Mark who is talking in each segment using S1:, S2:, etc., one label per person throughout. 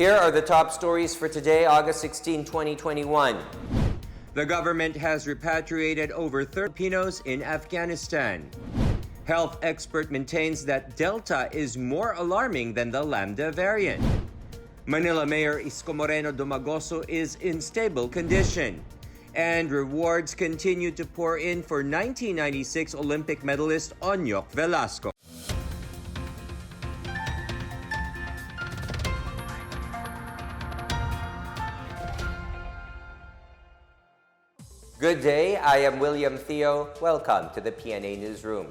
S1: Here are the top stories for today, August 16, 2021. The government has repatriated over 30 Filipinos in Afghanistan. Health expert maintains that Delta is more alarming than the Lambda variant. Manila Mayor Isko Moreno is in stable condition. And rewards continue to pour in for 1996 Olympic medalist Onyok Velasco. Good day, I am William Theo. Welcome to the PNA Newsroom.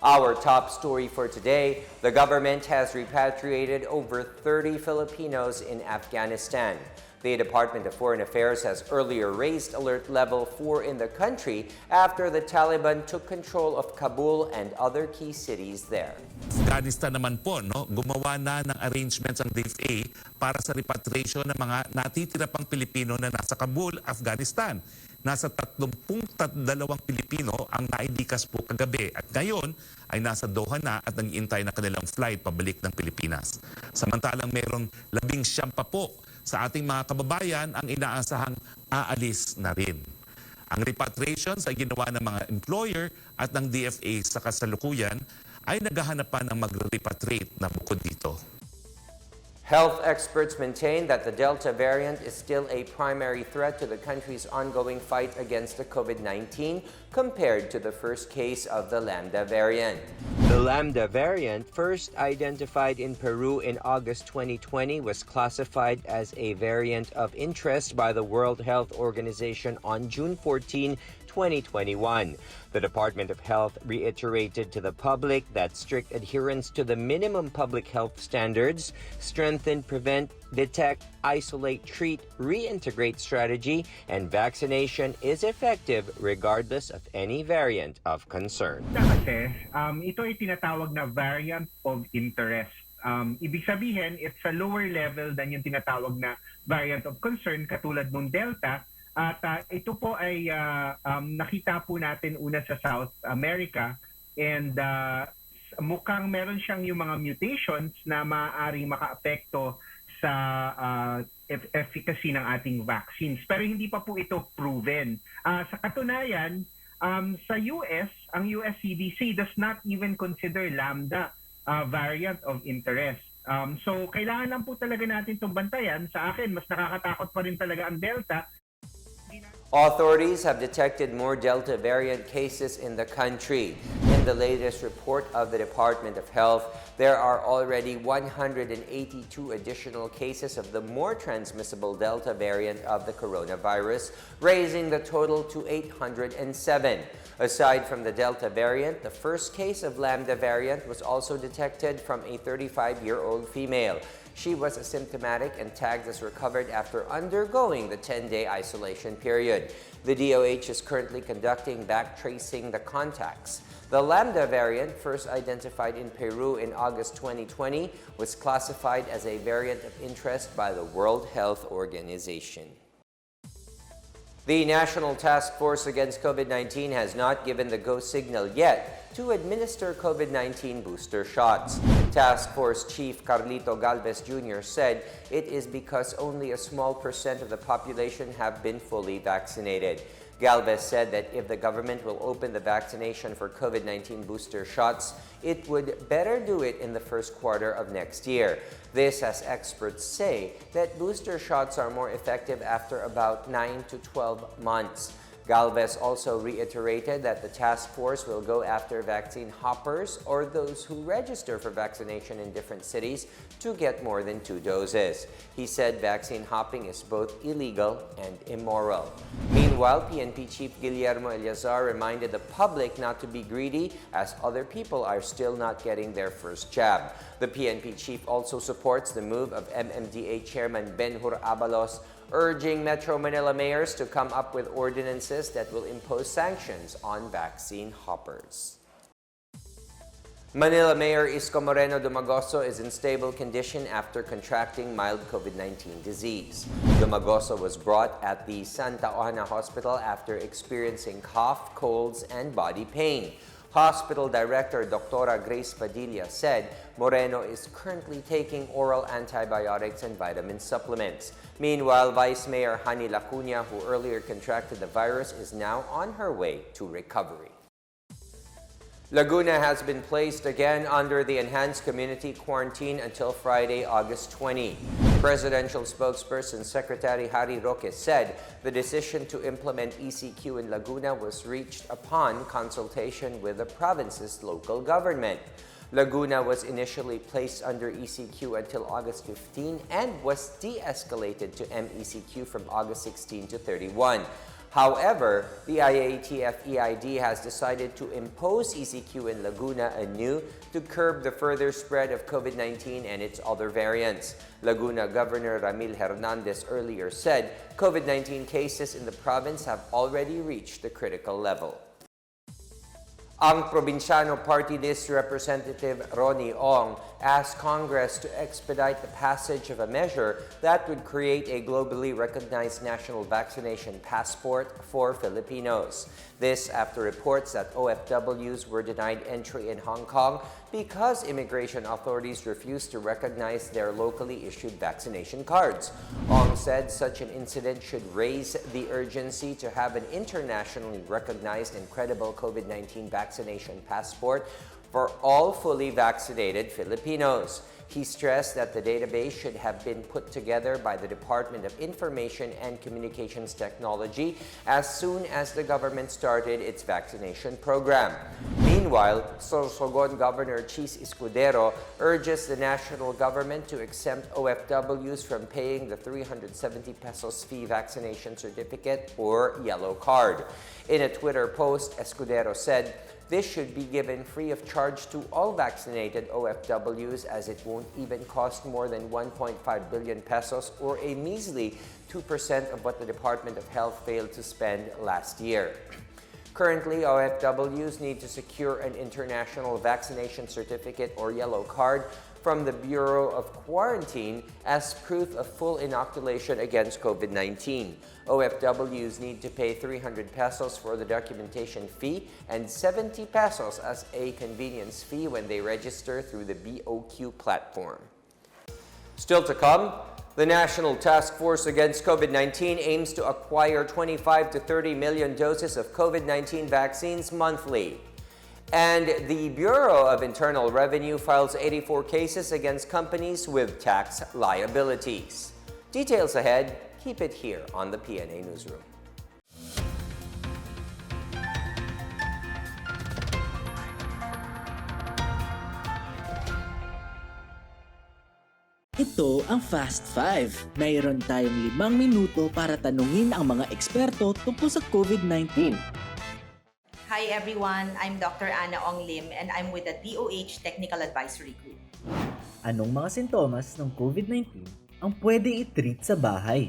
S1: Our top story for today, the government has repatriated over 30 Filipinos in Afghanistan. The Department of Foreign Affairs has earlier raised alert level 4 in the country after the Taliban took control of Kabul and other key cities there.
S2: Afghanistan naman po, gumawa na ng arrangements ang DFA para sa repatriation ng mga natitira pang Pilipino na nasa Kabul, Afghanistan. Nasa 32 Pilipino ang nailikas po kagabi at ngayon ay nasa Doha na at nag-iintay na kanilang flight pabalik ng Pilipinas. Samantalang mayroong 19 pa po sa ating mga kababayan ang inaasahang aalis na rin. Ang repatriation sa ginawa ng mga employer at ng DFA sa kasalukuyan ay naghahanap pa ng mag-repatriate na bukod dito.
S1: Health experts maintain that the Delta variant is still a primary threat to the country's ongoing fight against the COVID-19 compared to the first case of the Lambda variant. The Lambda variant, first identified in Peru in August 2020, was classified as a variant of interest by the World Health Organization on June 14, 2021. The Department of Health reiterated to the public that strict adherence to the minimum public health standards, strengthen, prevent, detect, isolate, treat, reintegrate strategy, and vaccination is effective regardless of any variant of concern.
S3: Kasi ito ay tinatawag na variant of interest. Ibig sabihin, it's a lower level than yung tinatawag na variant of concern katulad ng Delta. At ito po ay nakita po natin una sa South America and mukhang meron siyang yung mga mutations na maaaring makaapekto sa efficacy ng ating vaccines. Pero hindi pa po ito proven. Sa katunayan, sa US, ang US CDC does not even consider Lambda variant of interest. So kailangan lang po talaga natin itong bantayan. Sa akin, mas nakakatakot pa rin talaga ang Delta.
S1: Authorities have detected more Delta variant cases in the country. In the latest report of the Department of Health, there are already 182 additional cases of the more transmissible Delta variant of the coronavirus, raising the total to 807. Aside from the Delta variant, the first case of Lambda variant was also detected from a 35-year-old female. She was asymptomatic and tagged as recovered after undergoing the 10-day isolation period. The DOH is currently conducting back-tracing the contacts. The Lambda variant, first identified in Peru in August 2020, was classified as a variant of interest by the World Health Organization. The National Task Force Against COVID-19 has not given the go signal yet to administer COVID-19 booster shots. Task Force Chief Carlito Galvez Jr. said it is because only a small percent of the population have been fully vaccinated. Galvez said that if the government will open the vaccination for COVID-19 booster shots, it would better do it in the first quarter of next year. This, as experts say, that booster shots are more effective after about 9 to 12 months. Galvez also reiterated that the task force will go after vaccine hoppers or those who register for vaccination in different cities to get more than 2 doses. He said vaccine hopping is both illegal and immoral. Meanwhile, PNP Chief Guillermo Eleazar reminded the public not to be greedy as other people are still not getting their first jab. The PNP chief also supports the move of MMDA Chairman Benhur Abalos, urging Metro Manila mayors to come up with ordinances that will impose sanctions on vaccine hoppers. Manila Mayor Isko Moreno is in stable condition after contracting mild COVID-19 disease. Dumagoso was brought at the Santa Ana Hospital after experiencing cough, colds, and body pain. Hospital Director Dr. Grace Padilla said Moreno is currently taking oral antibiotics and vitamin supplements. Meanwhile, Vice Mayor Hani Lacuna, who earlier contracted the virus, is now on her way to recovery. Laguna has been placed again under the enhanced community quarantine until Friday, August 20. Presidential spokesperson Secretary Harry Roque said the decision to implement ECQ in Laguna was reached upon consultation with the province's local government. Laguna was initially placed under ECQ until August 15 and was de-escalated to MECQ from August 16 to 31. However, the IATF-EID has decided to impose ECQ in Laguna anew to curb the further spread of COVID-19 and its other variants. Laguna Governor Ramil Hernandez earlier said COVID-19 cases in the province have already reached the critical level. Ang Provinciano Party List Representative Ronnie Ong asked Congress to expedite the passage of a measure that would create a globally recognized national vaccination passport for Filipinos. This after reports that OFWs were denied entry in Hong Kong because immigration authorities refused to recognize their locally issued vaccination cards. Ong said such an incident should raise the urgency to have an internationally recognized and credible COVID-19 vaccination passport for all fully vaccinated Filipinos. He stressed that the database should have been put together by the Department of Information and Communications Technology as soon as the government started its vaccination program. Meanwhile, Sorsogon Governor Chis Escudero urges the national government to exempt OFWs from paying the 370 pesos fee vaccination certificate or yellow card. In a Twitter post, Escudero said, this should be given free of charge to all vaccinated OFWs as it won't even cost more than 1.5 billion pesos or a measly 2% of what the Department of Health failed to spend last year. Currently, OFWs need to secure an international vaccination certificate or yellow card from the Bureau of Quarantine as proof of full inoculation against COVID-19. OFWs need to pay 300 pesos for the documentation fee and 70 pesos as a convenience fee when they register through the BOQ platform. Still to come, the National Task Force Against COVID-19 aims to acquire 25 to 30 million doses of COVID-19 vaccines monthly. And the Bureau of Internal Revenue files 84 cases against companies with tax liabilities. Details ahead. Keep it here on the PNA Newsroom.
S4: Ito ang Fast 5. Mayroon tayong 5 minuto para tanungin ang mga eksperto tungkol sa COVID-19.
S5: Hi everyone, I'm Dr. Ana Ong Lim and I'm with the DOH Technical Advisory Group.
S4: Anong mga sintomas ng COVID-19 ang pwede i-treat sa bahay?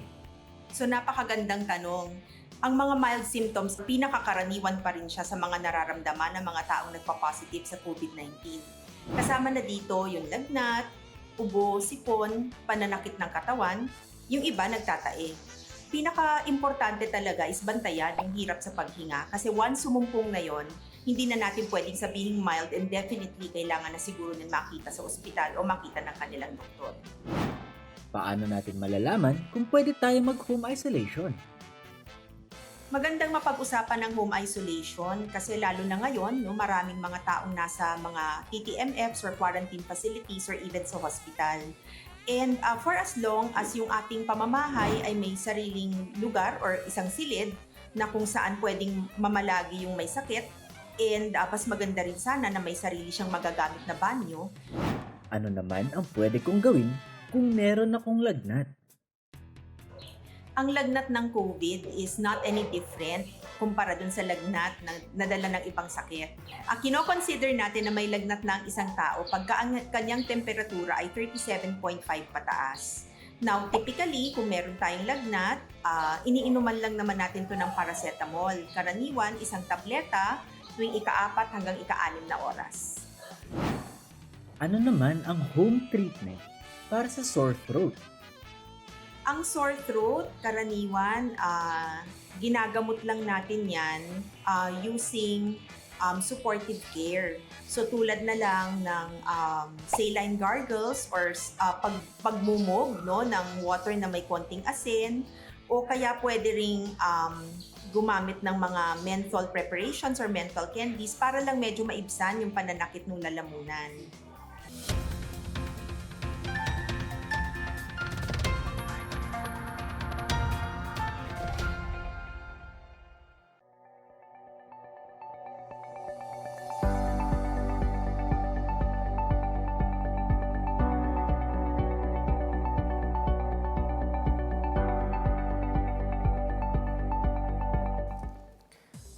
S5: So napakagandang tanong. Ang mga mild symptoms, pinakakaraniwan pa rin siya sa mga nararamdaman ng mga taong nagpa-positive sa COVID-19. Kasama na dito yung lagnat, ubo, sipon, pananakit ng katawan, yung iba nagtatae. Pinaka-importante talaga is bantayan yung hirap sa paghinga kasi once sumumpong na yon, hindi na natin pwedeng sabihin mild and definitely kailangan na siguro na makita sa ospital o makita ng kanilang doktor.
S4: Paano natin malalaman kung pwede tayo mag-home isolation?
S5: Magandang mapag-usapan ng home isolation kasi lalo na ngayon, no, maraming mga taong nasa mga TTMFs or quarantine facilities or even sa hospital. And for as long as yung ating pamamahay ay may sariling lugar or isang silid na kung saan pwedeng mamalagi yung may sakit, and mas maganda rin sana na may sarili siyang magagamit na banyo.
S4: Ano naman ang pwede kong gawin kung meron akong lagnat?
S5: Ang lagnat ng COVID is not any different kumpara dun sa lagnat na nadala ng ibang sakit. Kino-consider natin na may lagnat na ang isang tao pagka ang kanyang temperatura ay 37.5 pataas. Now, typically, kung meron tayong lagnat, iniinuman lang naman natin to ng paracetamol. Karaniwan, isang tableta tuwing ika-4 hanggang ika-6 na oras.
S4: Ano naman ang home treatment para sa sore throat?
S5: Ang sore throat, karaniwan, ginagamot lang natin yan using supportive care. So tulad na lang ng saline gargles or pagmumog, no, ng water na may konting asin, o kaya pwede ring gumamit ng mga menthol preparations or menthol candies para lang medyo maibsan yung pananakit ng lalamunan.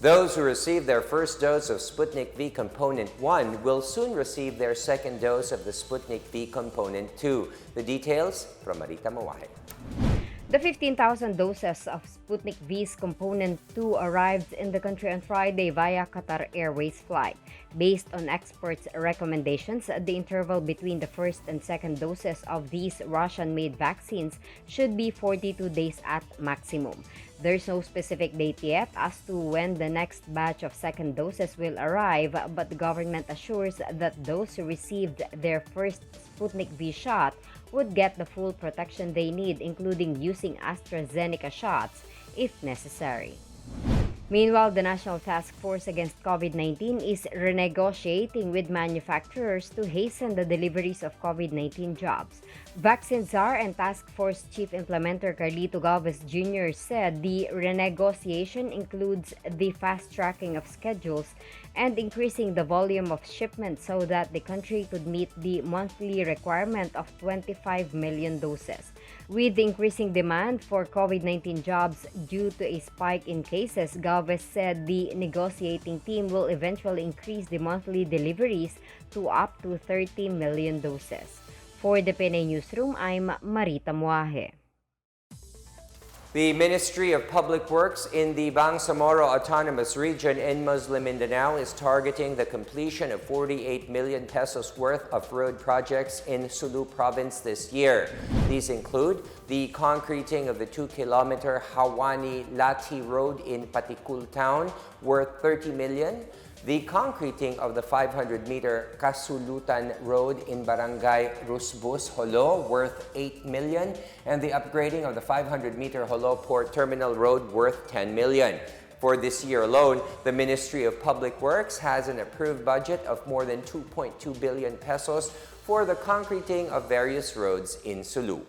S1: Those who received their first dose of Sputnik V Component 1 will soon receive their second dose of the Sputnik V Component 2. The details from Marita Mawahe.
S6: The 15,000 doses of Sputnik V's Component 2 arrived in the country on Friday via Qatar Airways flight. Based on experts' recommendations, the interval between the first and second doses of these Russian-made vaccines should be 42 days at maximum. There's no specific date yet as to when the next batch of second doses will arrive, but the government assures that those who received their first Sputnik V shot would get the full protection they need, including using AstraZeneca shots if necessary. Meanwhile, the National Task Force Against COVID-19 is renegotiating with manufacturers to hasten the deliveries of COVID-19 jobs. Vaccine Czar and Task Force Chief Implementer Carlito Galvez Jr. said the renegotiation includes the fast-tracking of schedules and increasing the volume of shipments so that the country could meet the monthly requirement of 25 million doses. With the increasing demand for COVID-19 jobs due to a spike in cases, Galvez said the negotiating team will eventually increase the monthly deliveries to up to 30 million doses. For the PNA Newsroom, I'm Marita Muaje.
S1: The Ministry of Public Works in the Bangsamoro Autonomous Region in Muslim Mindanao is targeting the completion of 48 million pesos worth of road projects in Sulu Province this year. These include the concreting of the 2-kilometer Hawani-Lati Road in Patikul Town worth 30 million, the concreting of the 500-meter Kasulutan Road in Barangay Rusbus, Jolo, worth 8 million, and the upgrading of the 500-meter Jolo Port Terminal Road worth 10 million. For this year alone, the Ministry of Public Works has an approved budget of more than 2.2 billion pesos for the concreting of various roads in Sulu.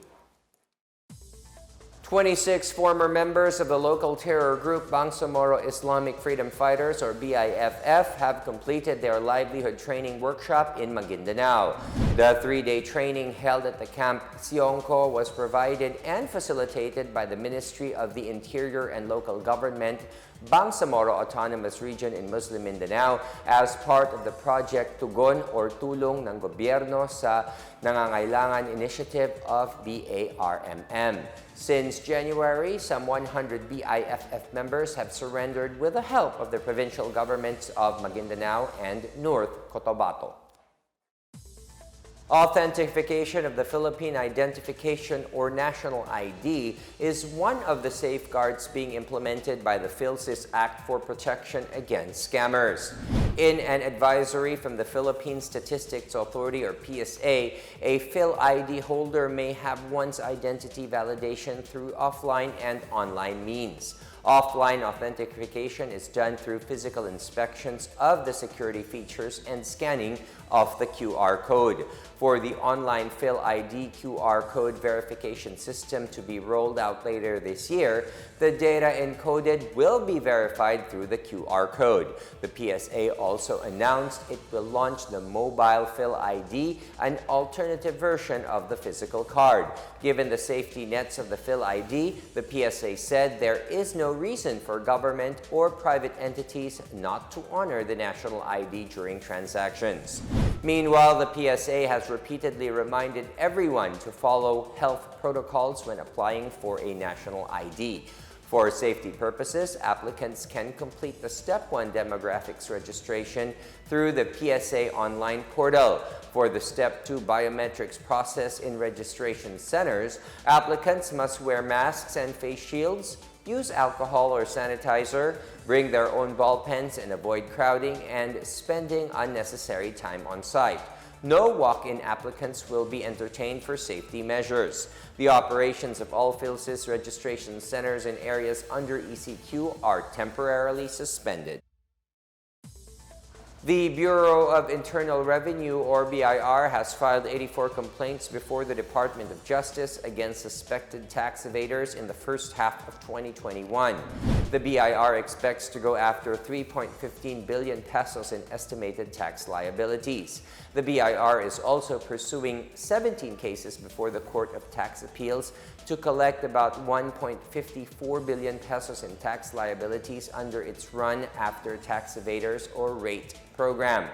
S1: 26 former members of the local terror group Bangsamoro Islamic Freedom Fighters, or BIFF, have completed their livelihood training workshop in Maguindanao. The 3-day training held at the Camp Sionco was provided and facilitated by the Ministry of the Interior and Local Government, Bangsamoro Autonomous Region in Muslim Mindanao, as part of the Project Tugon or Tulong ng Gobyerno sa Nangangailangan initiative of BARMM. Since January, some 100 BIFF members have surrendered with the help of the provincial governments of Maguindanao and North Cotabato. Authentication of the Philippine Identification or National ID is one of the safeguards being implemented by the PhilSys Act for protection against scammers. In an advisory from the Philippine Statistics Authority, or PSA, a PhilID holder may have one's identity validation through offline and online means. Offline authentication is done through physical inspections of the security features and scanning of the QR code. For the online PhilID QR code verification system to be rolled out later this year, the data encoded will be verified through the QR code. The PSA also announced it will launch the mobile PhilID, an alternative version of the physical card. Given the safety nets of the PhilID, the PSA said there is no reason for government or private entities not to honor the national ID during transactions. Meanwhile, the PSA has repeatedly reminded everyone to follow health protocols when applying for a national ID. For safety purposes, applicants can complete the Step 1 demographics registration through the PSA online portal. For the Step 2 biometrics process in registration centers, applicants must wear masks and face shields, use alcohol or sanitizer, bring their own ball pens and avoid crowding and spending unnecessary time on site. No walk-in applicants will be entertained for safety measures. The operations of all PhilSys registration centers in areas under ECQ are temporarily suspended. The Bureau of Internal Revenue, or BIR, has filed 84 complaints before the Department of Justice against suspected tax evaders in the first half of 2021. The BIR expects to go after 3.15 billion pesos in estimated tax liabilities. The BIR is also pursuing 17 cases before the Court of Tax Appeals to collect about 1.54 billion pesos in tax liabilities under its Run After Tax Evaders or RATE program.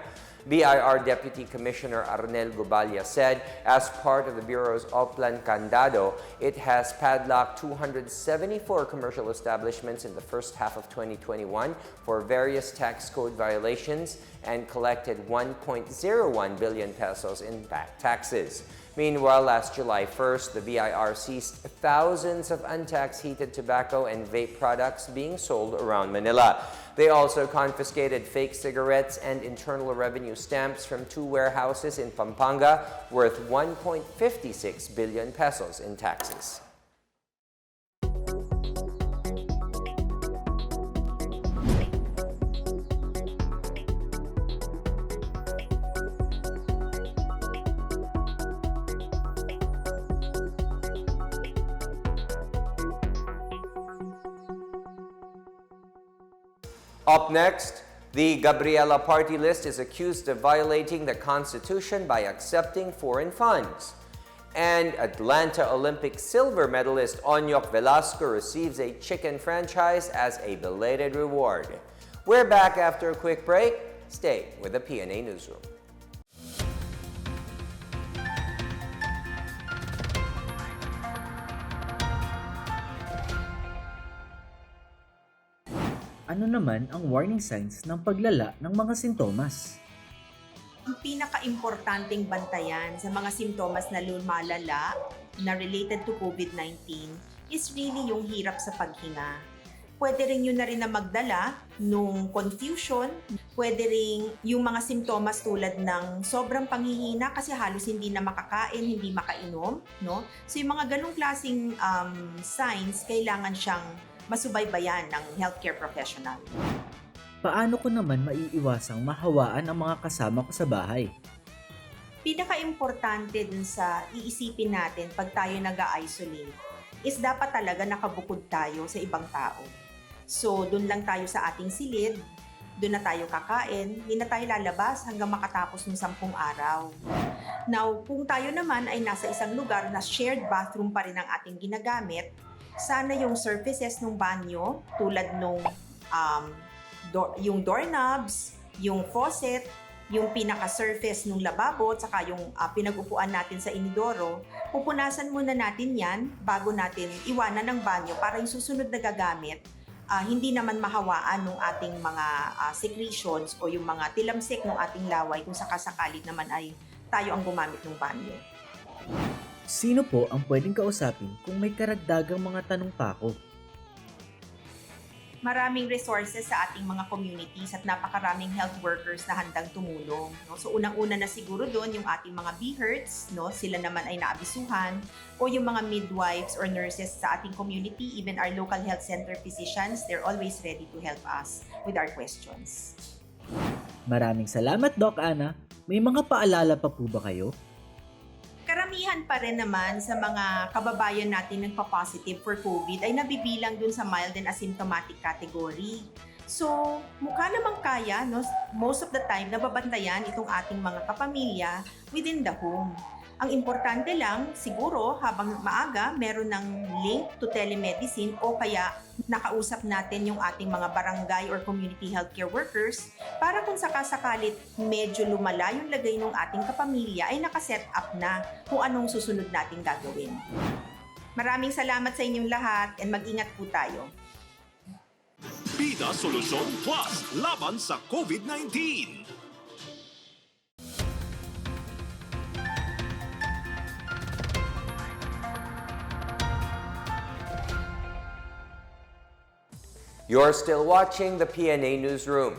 S1: BIR Deputy Commissioner Arnel Guballa said, as part of the Bureau's Oplan Candado, it has padlocked 274 commercial establishments in the first half of 2021 for various tax code violations and collected 1.01 billion pesos in back taxes. Meanwhile, last July 1st, the BIR seized thousands of untaxed heated tobacco and vape products being sold around Manila. They also confiscated fake cigarettes and internal revenue stamps from 2 warehouses in Pampanga worth 1.56 billion pesos in taxes. Up next, the Gabriela party list is accused of violating the Constitution by accepting foreign funds. And Atlanta Olympic silver medalist Onyok Velasco receives a chicken franchise as a belated reward. We're back after a quick break. Stay with the PNA Newsroom.
S4: Ano naman ang warning signs ng paglala ng mga sintomas?
S5: Ang pinaka-importanting bantayan sa mga simptomas na lumalala na related to COVID-19 is really yung hirap sa paghinga. Pwede rin yun na rin na magdala nung confusion. Pwede rin yung mga simptomas tulad ng sobrang panghihina kasi halos hindi na makakain, hindi makainom. No? So yung mga ganong klaseng signs, kailangan siyang masubaybayan ng healthcare professional.
S4: Paano ko naman maiiwasang mahawaan ang mga kasama ko sa bahay?
S5: Pinaka-importante dun sa iisipin natin pag tayo nag-isolate is dapat talaga nakabukod tayo sa ibang tao. So, dun lang tayo sa ating silid, dun na tayo kakain, hindi na tayo lalabas hanggang makatapos ng 10 araw. Now, kung tayo naman ay nasa isang lugar na shared bathroom pa rin ang ating ginagamit, sana yung surfaces ng banyo tulad nung yung doorknobs, yung faucet, yung pinaka-surface ng lababo at saka yung pinag-upuan natin sa inidoro, pupunasan muna natin yan bago natin iwanan ng banyo para yung susunod na gagamit hindi naman mahawaan ng ating mga secretions o yung mga tilamsik ng ating laway kung sakasakali naman ay tayo ang gumamit ng banyo.
S4: Sino po ang pwedeng kausapin kung may karagdagang mga tanong pa ako?
S5: Maraming resources sa ating mga communities at napakaraming health workers na handang tumulong. No? So unang-una na siguro doon yung ating mga BHERTs, no? Sila naman ay naabisuhan, o yung mga midwives or nurses sa ating community, even our local health center physicians, they're always ready to help us with our questions.
S4: Maraming salamat, Doc Ana. May mga paalala pa po ba kayo?
S5: Karamihan pa rin naman sa mga kababayan natin nagpa-positive for COVID ay nabibilang dun sa mild and asymptomatic category. So, mukha namang kaya, no? Most of the time, nababantayan itong ating mga kapamilya within the home. Ang importante lang, siguro, habang maaga, meron ng link to telemedicine o kaya nakausap natin yung ating mga barangay or community healthcare workers para kung sakasakalit medyo lumala yung lagay ng ating kapamilya ay nakaset up na kung anong susunod nating gagawin. Maraming salamat sa inyong lahat and mag-ingat po tayo.
S7: Bida Solusyon Plus, laban sa COVID-19.
S1: You're still watching the PNA Newsroom.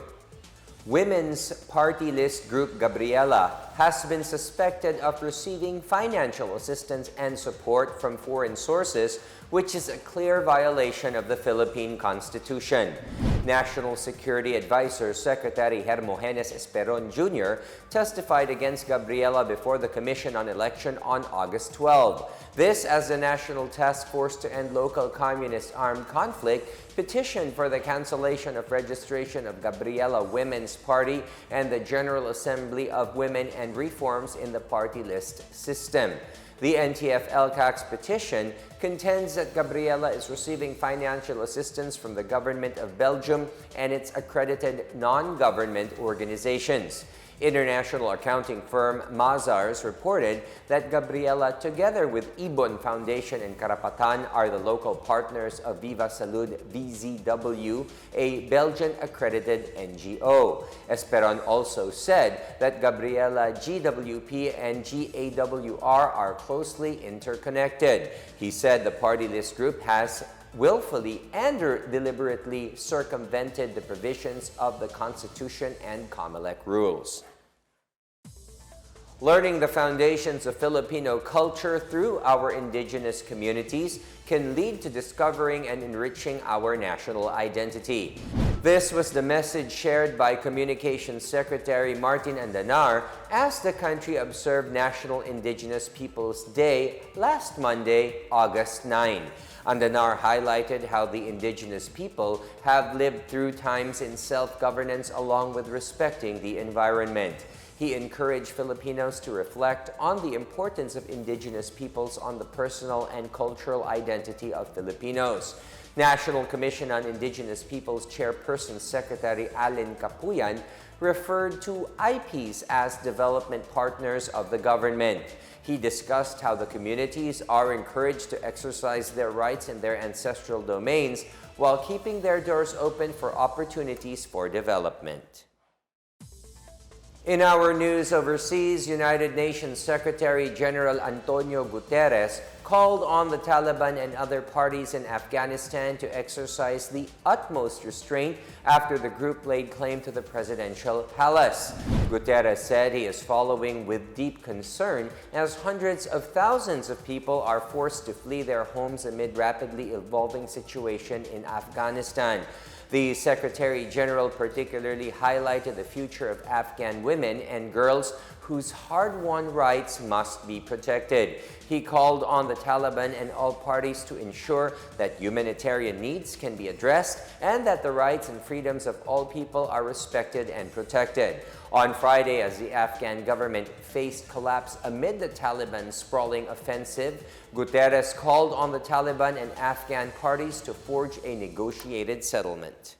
S1: Women's party list group Gabriela has been suspected of receiving financial assistance and support from foreign sources, which is a clear violation of the Philippine Constitution. National Security Advisor Secretary Hermogenes Esperon Jr. testified against Gabriela before the Commission on Election on August 12. This as the National Task Force to End Local Communist Armed Conflict petitioned for the cancellation of registration of Gabriela Women's Party and the General Assembly of Women and reforms in the party list system. The NTF-LCAC's petition contends that Gabriela is receiving financial assistance from the government of Belgium and its accredited non-government organizations. International accounting firm Mazars reported that Gabriela, together with Ibon Foundation and Karapatan, are the local partners of Viva Salud VZW, a Belgian-accredited NGO. Esperon also said that Gabriela, GWP, and GAWR are closely interconnected. He said the party list group has willfully and deliberately circumvented the provisions of the Constitution and COMELEC rules. Learning the foundations of Filipino culture through our indigenous communities can lead to discovering and enriching our national identity. This was the message shared by Communications Secretary Martin Andanar as the country observed National Indigenous Peoples Day last Monday, August 9. Andanar highlighted how the indigenous people have lived through times in self-governance along with respecting the environment. He encouraged Filipinos to reflect on the importance of indigenous peoples on the personal and cultural identity of Filipinos. National Commission on Indigenous Peoples Chairperson Secretary Allen Capuyan referred to IPs as development partners of the government. He discussed how the communities are encouraged to exercise their rights in their ancestral domains while keeping their doors open for opportunities for development. In our news overseas, United Nations Secretary General Antonio Guterres called on the Taliban and other parties in Afghanistan to exercise the utmost restraint after the group laid claim to the presidential palace. Guterres said he is following with deep concern as hundreds of thousands of people are forced to flee their homes amid rapidly evolving situation in Afghanistan. The Secretary General particularly highlighted the future of Afghan women and girls whose hard-won rights must be protected. He called on the Taliban and all parties to ensure that humanitarian needs can be addressed and that the rights and freedoms of all people are respected and protected. On Friday, as the Afghan government faced collapse amid the Taliban's sprawling offensive, Guterres called on the Taliban and Afghan parties to forge a negotiated settlement.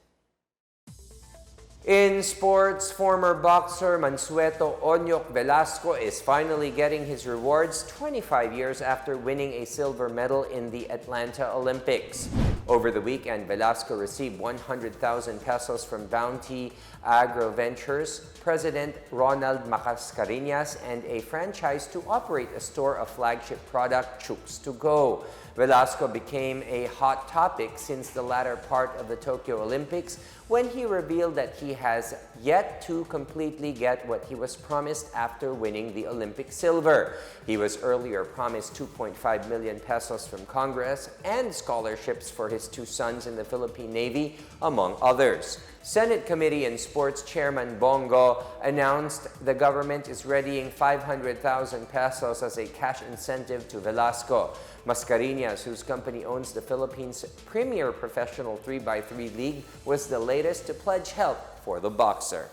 S1: In sports, former boxer Mansueto Onyok Velasco is finally getting his rewards 25 years after winning a silver medal in the Atlanta Olympics. Over the weekend, Velasco received 100,000 pesos from Bounty Agro Ventures President Ronald Macascarinas and a franchise to operate a store of flagship product Chooks-to-go. Velasco became a hot topic since the latter part of the Tokyo Olympics when he revealed that he has yet to completely get what he was promised after winning the Olympic silver. He was earlier promised 2.5 million pesos from Congress and scholarships for his two sons in the Philippine Navy, among others. Senate Committee on Sports Chairman Bongo announced the government is readying 500,000 pesos as a cash incentive to Velasco. Mascarinas, whose company owns the Philippines' premier professional 3x3 league, was the latest to pledge help for the boxer.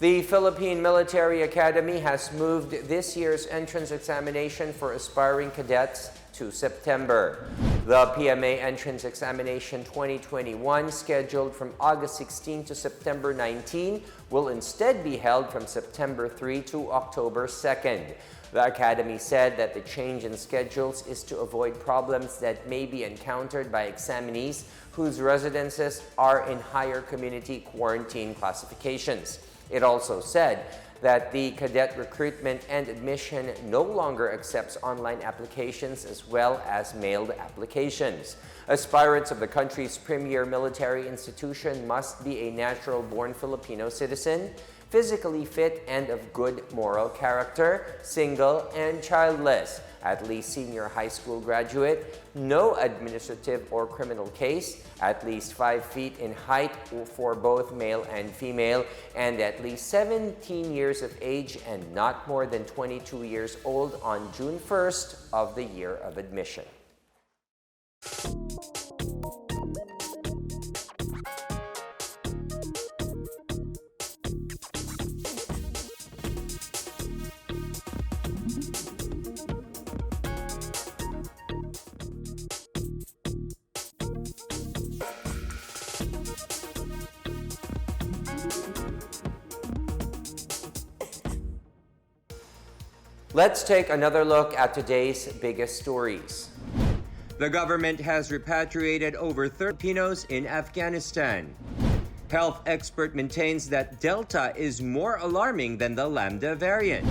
S1: The Philippine Military Academy has moved this year's entrance examination for aspiring cadets to September. The PMA Entrance Examination 2021, scheduled from August 16 to September 19, will instead be held from September 3 to October 2nd. The Academy said that the change in schedules is to avoid problems that may be encountered by examinees whose residences are in higher community quarantine classifications. It also said that the cadet recruitment and admission no longer accepts online applications as well as mailed applications. Aspirants of the country's premier military institution must be a natural-born Filipino citizen, physically fit and of good moral character, single and childless, at least senior high school graduate, no administrative or criminal case, at least 5 feet in height for both male and female, and at least 17 years of age and not more than 22 years old on June 1st of the year of admission. Let's take another look at today's biggest stories. The government has repatriated over 30 Filipinos in Afghanistan. Health expert maintains that Delta is more alarming than the Lambda variant.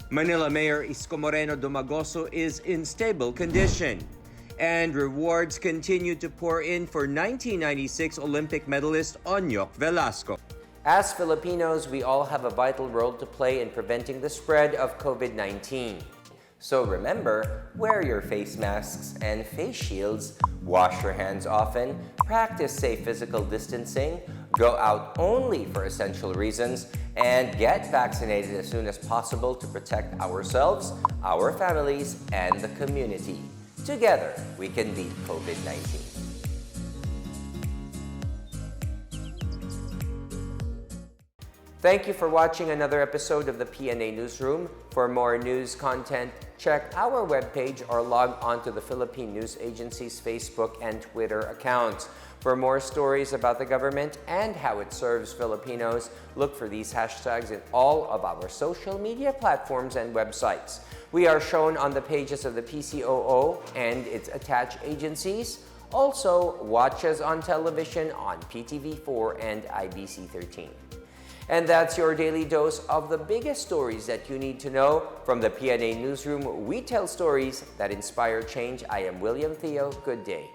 S1: Manila Mayor Isko Moreno is in stable condition. And rewards continue to pour in for 1996 Olympic medalist Onyok Velasco. As Filipinos, we all have a vital role to play in preventing the spread of COVID-19. So remember, wear your face masks and face shields, wash your hands often, practice safe physical distancing, go out only for essential reasons, and get vaccinated as soon as possible to protect ourselves, our families, and the community. Together, we can beat COVID-19. Thank you for watching another episode of the PNA Newsroom. For more news content, check our webpage or log on to the Philippine News Agency's Facebook and Twitter accounts. For more stories about the government and how it serves Filipinos, look for these hashtags in all of our social media platforms and websites. We are shown on the pages of the PCOO and its attached agencies. Also, watch us on television on PTV4 and IBC 13. And that's your daily dose of the biggest stories that you need to know. From the PNA Newsroom, we tell stories that inspire change. I am William Theo. Good day.